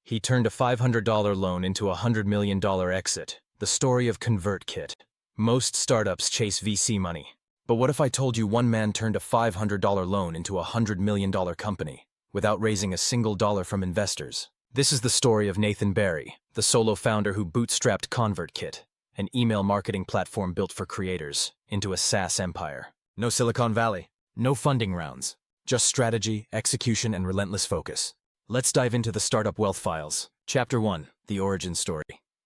He turned a $500 loan into a $100 million exit. The story of ConvertKit. Most startups chase VC money. But what if I told you one man turned a $500 loan into a $100 million company without raising a single dollar from investors? This is the story of Nathan Barry, the solo founder who bootstrapped ConvertKit, an email marketing platform built for creators, into a SaaS empire. No Silicon Valley, no funding rounds, just strategy, execution, and relentless focus. Let's dive into the startup wealth files. Chapter 1, the origin story.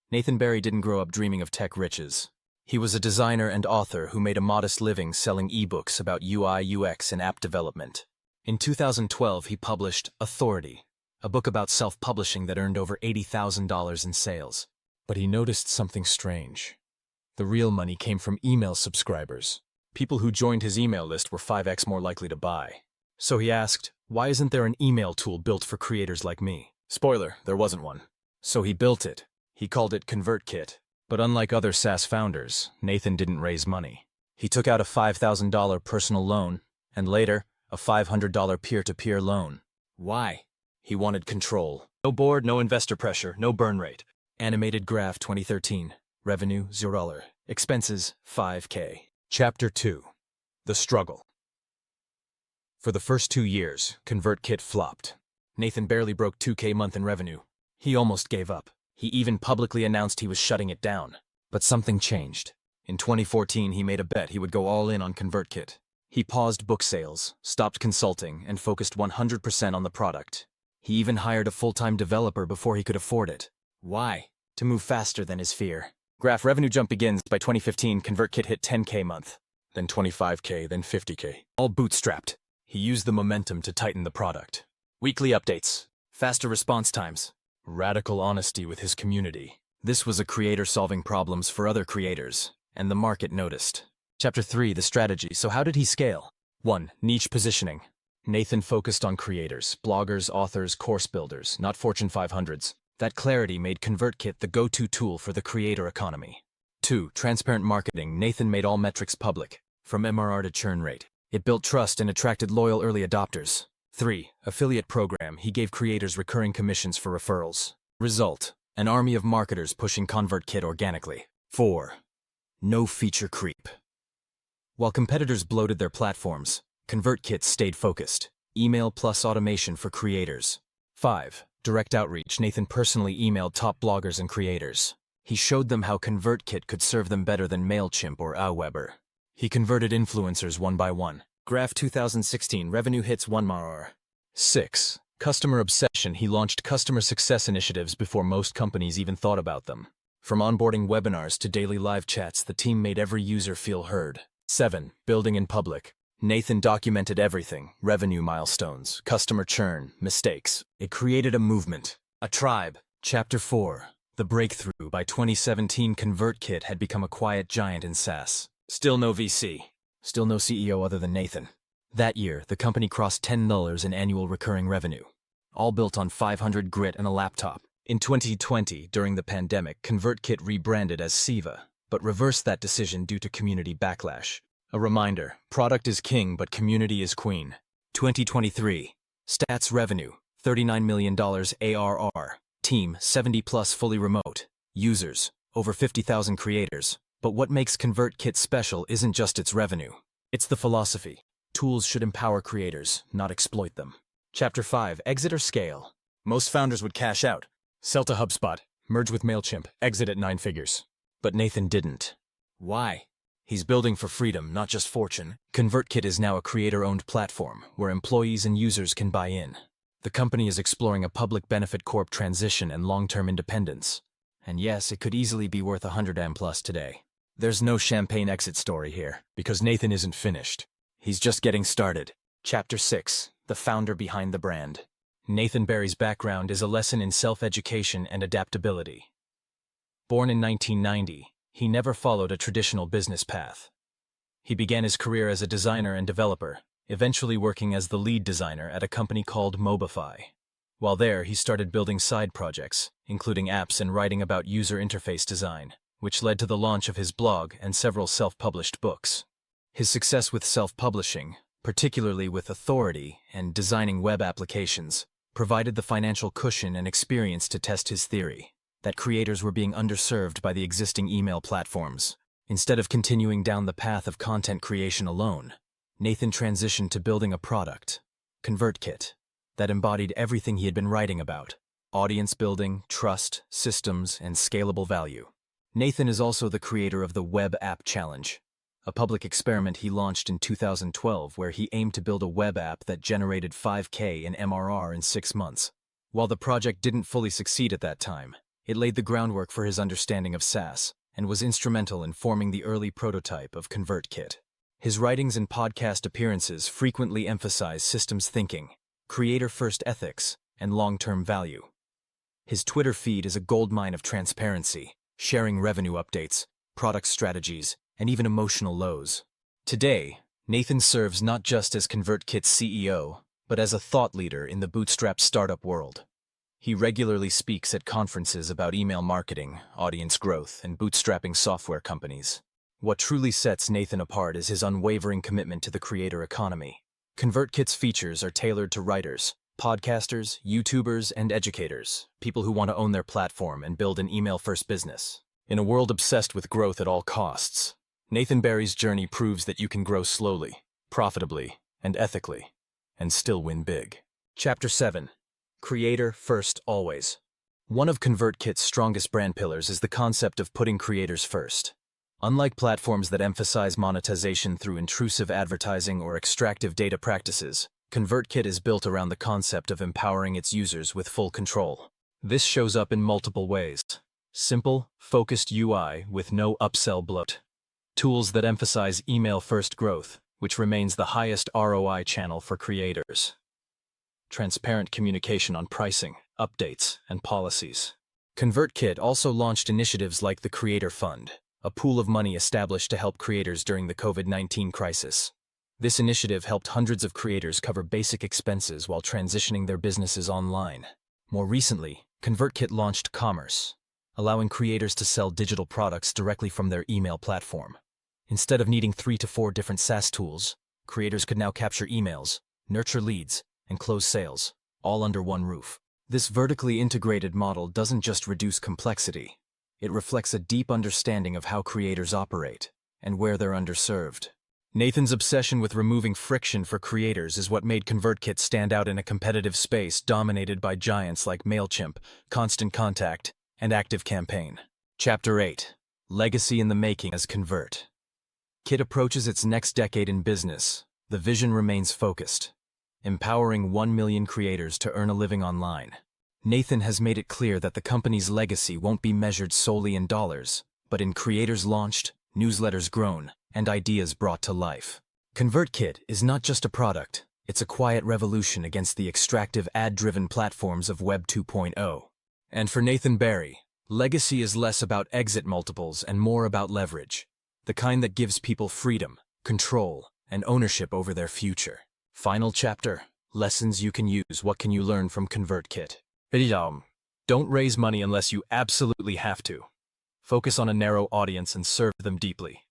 Nathan Barry didn't grow up dreaming of tech riches. He was a designer and author who made a modest living selling ebooks about UI, UX, and app development. In 2012, he published Authority, a book about self-publishing that earned over $80,000 in sales. But he noticed something strange. The real money came from email subscribers. People who joined his email list were 5x more likely to buy. So he asked, why isn't there an email tool built for creators like me? Spoiler, there wasn't one. So he built it. He called it ConvertKit. But unlike other SaaS founders, Nathan didn't raise money. He took out a $5,000 personal loan, and later, a $500 peer-to-peer loan. Why? He wanted control. No board, no investor pressure, no burn rate. Animated graph 2013. Revenue, $0. Expenses, $5K. Chapter 2. The Struggle. For the first 2 years, ConvertKit flopped. Nathan barely broke $2K a month in revenue. He almost gave up. He even publicly announced he was shutting it down. But something changed. In 2014, he made a bet he would go all in on ConvertKit. He paused book sales, stopped consulting, and focused 100% on the product. He even hired a full-time developer before he could afford it. Why? To move faster than his fear. Graph revenue jump begins. By 2015, ConvertKit hit $10K a month, then $25K, then $50K. All bootstrapped. He used the momentum to tighten the product. Weekly updates, faster response times, radical honesty with his community. This was a creator solving problems for other creators, and the market noticed. Chapter 3, the strategy. So how did he scale? 1. Niche positioning. Nathan focused on creators, bloggers, authors, course builders, not Fortune 500s. That clarity made ConvertKit the go-to tool for the creator economy. 2. Transparent marketing. Nathan made all metrics public, from MRR to churn rate. It built trust and attracted loyal early adopters. 3. Affiliate program. He gave creators recurring commissions for referrals. Result: an army of marketers pushing ConvertKit organically. 4. No feature creep. While competitors bloated their platforms, ConvertKit stayed focused. Email plus automation for creators. 5. Direct outreach. Nathan personally emailed top bloggers and creators. He showed them how ConvertKit could serve them better than MailChimp or Aweber. He converted influencers one by one. Graph 2016, revenue hits 1 MRR. 6. Customer obsession. He launched customer success initiatives before most companies even thought about them. From onboarding webinars to daily live chats, the team made every user feel heard. 7. Building in public. Nathan documented everything: revenue milestones, customer churn, mistakes. It created a movement, a tribe. Chapter 4. The breakthrough. By 2017, ConvertKit had become a quiet giant in SaaS. Still no VC. Still no CEO other than Nathan. That year, the company crossed $10 in annual recurring revenue, all built on 500 grit and a laptop. In 2020, during the pandemic, ConvertKit rebranded as Siva, but reversed that decision due to community backlash. A reminder: product is king, but community is queen. 2023. Stats: revenue, $39 million ARR. Team, 70+ fully remote. Users, over 50,000 creators. But what makes ConvertKit special isn't just its revenue. It's the philosophy. Tools should empower creators, not exploit them. Chapter 5, exit or scale. Most founders would cash out, sell to HubSpot, merge with MailChimp, exit at 9 figures. But Nathan didn't. Why? He's building for freedom, not just fortune. ConvertKit is now a creator-owned platform where employees and users can buy in. The company is exploring a public benefit corp transition and long-term independence. And yes, it could easily be worth $100M plus today. There's no champagne exit story here, because Nathan isn't finished. He's just getting started. Chapter 6, the founder behind the brand. Nathan Barry's background is a lesson in self-education and adaptability. Born in 1990, he never followed a traditional business path. He began his career as a designer and developer, eventually working as the lead designer at a company called Mobify. While there, he started building side projects, including apps and writing about user interface design, which led to the launch of his blog and several self-published books. His success with self-publishing, particularly with Authority and designing web applications, provided the financial cushion and experience to test his theory that creators were being underserved by the existing email platforms. Instead of continuing down the path of content creation alone, Nathan transitioned to building a product, ConvertKit, that embodied everything he had been writing about: audience building, trust, systems, and scalable value. Nathan is also the creator of the Web App Challenge, a public experiment he launched in 2012 where he aimed to build a web app that generated 5K in MRR in 6 months. While the project didn't fully succeed at that time, it laid the groundwork for his understanding of SaaS and was instrumental in forming the early prototype of ConvertKit. His writings and podcast appearances frequently emphasize systems thinking, creator-first ethics, and long-term value. His Twitter feed is a goldmine of transparency, sharing revenue updates, product strategies, and even emotional lows. Today, Nathan serves not just as ConvertKit's CEO, but as a thought leader in the bootstrapped startup world. He regularly speaks at conferences about email marketing, audience growth, and bootstrapping software companies. What truly sets Nathan apart is his unwavering commitment to the creator economy. ConvertKit's features are tailored to writers, podcasters, YouTubers, and educators, people who want to own their platform and build an email-first business. In a world obsessed with growth at all costs, Nathan Barry's journey proves that you can grow slowly, profitably, and ethically, and still win big. Chapter 7. Creator First Always. One of ConvertKit's strongest brand pillars is the concept of putting creators first. Unlike platforms that emphasize monetization through intrusive advertising or extractive data practices, ConvertKit is built around the concept of empowering its users with full control. This shows up in multiple ways. Simple, focused UI with no upsell bloat. Tools that emphasize email-first growth, which remains the highest ROI channel for creators. Transparent communication on pricing, updates, and policies. ConvertKit also launched initiatives like the Creator Fund, a pool of money established to help creators during the COVID-19 crisis. This initiative helped hundreds of creators cover basic expenses while transitioning their businesses online. More recently, ConvertKit launched Commerce, allowing creators to sell digital products directly from their email platform. Instead of needing 3 to 4 different SaaS tools, creators could now capture emails, nurture leads, and close sales, all under one roof. This vertically integrated model doesn't just reduce complexity. It reflects a deep understanding of how creators operate and where they're underserved. Nathan's obsession with removing friction for creators is what made ConvertKit stand out in a competitive space dominated by giants like MailChimp, Constant Contact, and ActiveCampaign. Chapter 8. Legacy in the Making as ConvertKit approaches its next decade in business. The vision remains focused, empowering 1 million creators to earn a living online. Nathan has made it clear that the company's legacy won't be measured solely in dollars, but in creators launched, newsletters grown, and ideas brought to life. ConvertKit is not just a product, it's a quiet revolution against the extractive ad-driven platforms of Web 2.0. And for Nathan Barry, legacy is less about exit multiples and more about leverage, the kind that gives people freedom, control, and ownership over their future. Final chapter, lessons you can use. What can you learn from ConvertKit? Don't raise money unless you absolutely have to. Focus on a narrow audience and serve them deeply.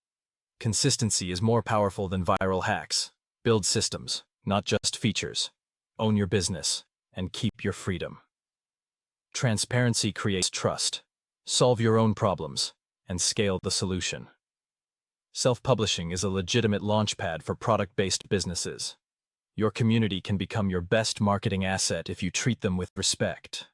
Consistency is more powerful than viral hacks. Build systems, not just features. Own your business, and keep your freedom. Transparency creates trust. Solve your own problems, and scale the solution. Self-publishing is a legitimate launchpad for product-based businesses. Your community can become your best marketing asset if you treat them with respect.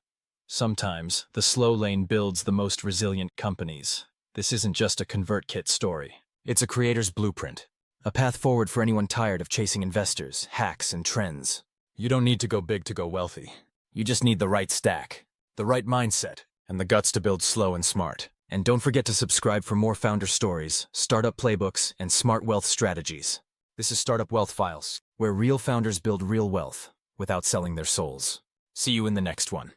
Sometimes, the slow lane builds the most resilient companies. This isn't just a ConvertKit story. It's a creator's blueprint, a path forward for anyone tired of chasing investors, hacks, and trends. You don't need to go big to go wealthy. You just need the right stack, the right mindset, and the guts to build slow and smart. And don't forget to subscribe for more founder stories, startup playbooks, and smart wealth strategies. This is Startup Wealth Files, where real founders build real wealth without selling their souls. See you in the next one.